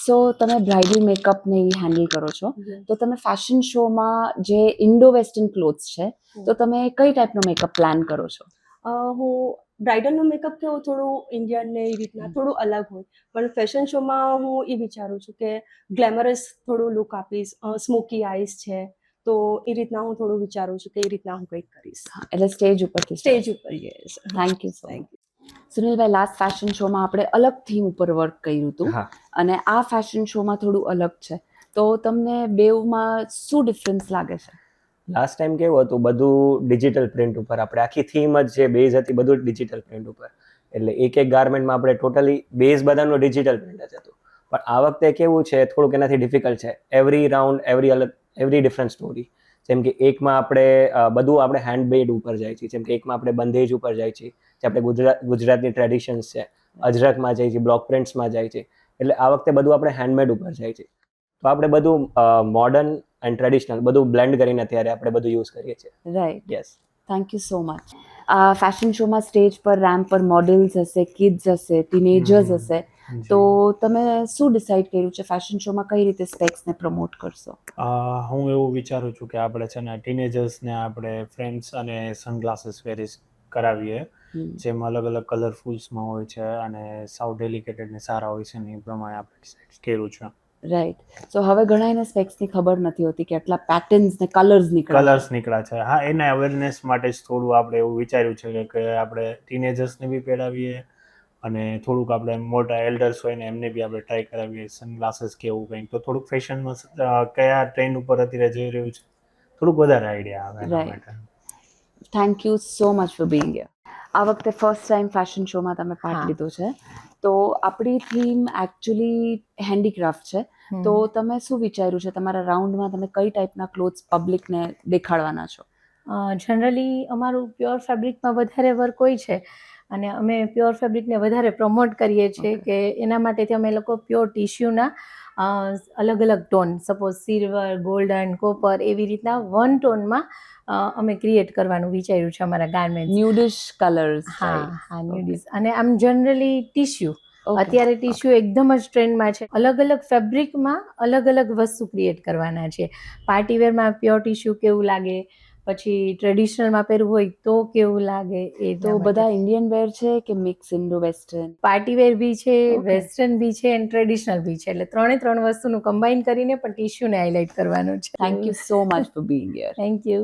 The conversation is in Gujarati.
સો તમે બ્રાઇડલ મેકઅપ ને એ હેન્ડલ કરો છો, Yes. તો તમે ફેશન શોમાં જે ઇન્ડો વેસ્ટર્ન ક્લોથ્સ છે, તો તમે કઈ ટાઈપનો મેકઅપ પ્લાન કરો છો? હું બ્રાઇડલનો મેકઅપ કેવો થોડું ઇન્ડિયન ને એ રીતના થોડું અલગ હોય, પણ ફેશન શોમાં હું એ વિચારું છું કે ગ્લેમરસ થોડું લુક આપીશ, સ્મોકી આઈસ છે, તો એ રીતના હું થોડું વિચારું છું કે એ રીતના હું કંઈક કરીશ એટલે સ્ટેજ ઉપરથી સ્ટેજ ઉપર. Yes, thank you so much. Thank you. Sunilbhai, last fashion શોમાં આપણે અલગ થીમ ઉપર વર્ક કર્યું હતું, હા. અને આ ફેશન શોમાં થોડું અલગ છે, તો તમને બેવમાં શું ડિફરન્સ લાગે છે? લાસ્ટ ટાઈમ કેવું હતું, બધું ડિજિટલ પ્રિન્ટ ઉપર, આપણે આખી થીમ જ જે બેઝ હતી બધું ડિજિટલ પ્રિન્ટ ઉપર, એટલે એક ગાર્મેન્ટમાં આપણે ટોટલી બેઝ બધાનો ડિજિટલ પ્રિન્ટ જ હતું. પણ આ વખતે કેવું છે, થોડુંક એનાથી ડિફિકલ્ટ છે. Every round every different story. જેમ કે એકમાં આપણે બધું આપણે હેન્ડમેડ ઉપર જાય છે, જેમ કે એકમાં આપણે બંધેજ ઉપર જાય છે, જે આપણે ગુજરાતની ટ્રેડિશન્સ છે, અજરકમાં જાય છે, બ્લોક પ્રિન્ટ્સમાં જાય છે, એટલે આ વખતે બધું આપણે હેન્ડમેડ ઉપર જાય છે. તો આપણે બધું મોડર્ન એન્ડ ટ્રેડિશનલ બધું બ્લેન્ડ કરીને અત્યારે આપણે બધું યુઝ કરીએ છીએ. Right. Yes. Thank you so much. Fashion શોમાં સ્ટેજ પર રેમ્પ પર મોડેલ્સ હશે, કિડ્સ હશે, ટીનેજર્સ હશે, તો તમે શું ડિસાઈડ કર્યું છે ફેશન શોમાં કઈ રીતે સ્પેક્સને પ્રમોટ કરશો? હું એવું વિચારું છું કે આપણે છે ને ટીનેજર્સને આપણે ફ્રેન્ડ્સ અને સનગ્લાસીસ વેરીસ કરાવીએ, જેમ અલગ અલગ કલરફુલ્સમાં હોય છે અને સાવ ડેલિકેટેડ ને સારા હોય છે ને એ પ્રમાણે આપણે ડિસાઈડ કર્યું છે. રાઈટ. સો હવે ઘણાને સ્પેક્સની ખબર નથી હોતી કે આટલા પેટર્ન્સ ને કલર્સ નીકળ્યા છે. હા, એના અવેરનેસ માટે જ થોડું આપણે એવું વિચાર્યું છે કે આપણે ટીનેજર્સને બી પહેરાવીએ અને થોડુંક આપણે મોટા એલ્ડર્સ હોય ને એમને બી આપણે ટ્રાય કરાવીએ સનગ્લાસીસ કે એવું કંઈક, તો થોડુંક ફેશનમાં કયા ટ્રેન્ડ ઉપર અત્યારે જઈ રહ્યું છે થોડુંક વધારે આઈડિયા આવે એના માટે. Thank you so much for being here. આ વખતે ફર્સ્ટ ટાઈમ ફેશન શોમાં તમે પાર્ટ લીધો છે, તો આપણી થીમ એકચ્યુઅલી હેન્ડીક્રાફ્ટ છે, તો તમે શું વિચાર્યું છે તમારા રાઉન્ડમાં તમે કઈ ટાઈપના ક્લોથ્સ પબ્લિકને દેખાડવાના છો? જનરલી અમારું પ્યોર ફેબ્રિકમાં વધારે વર્ક હોય છે અને અમે પ્યોર ફેબ્રિકને વધારે પ્રમોટ કરીએ છીએ કે એના માટેથી અમે લોકો પ્યોર ટિશ્યુના અલગ અલગ tone, suppose silver, golden, copper, એવી રીતના વન ટોનમાં અમે ક્રિએટ કરવાનું વિચાર્યું છે અમારા ગાર્મેન્ટ્સ. ન્યુડિશ કલર્સ. હા, ન્યુડિશ. અને આમ જનરલી ટિશ્યુ, અત્યારે ટિશ્યુ એકદમ જ ટ્રેન્ડમાં છે. અલગ અલગ ફેબ્રિકમાં અલગ અલગ વસ્તુ ક્રિએટ કરવાના છે. પાર્ટીવેરમાં પ્યોર ટિશ્યુ કેવું લાગે, પછી ટ્રેડિશનલમાં પહેરવું હોય તો કેવું લાગે, એ તો બધા ઇન્ડિયન વેર છે કે મિક્સ ઇન્ડો વેસ્ટર્ન? પાર્ટીવેર બી છે, વેસ્ટર્ન બી છે અને ટ્રેડિશનલ બી છે, એટલે ત્રણ વસ્તુનું કમ્બાઈન કરીને પણ ટિશ્યુને હાઇલાઇટ કરવાનું છે. Thank you so much for being here. Thank you.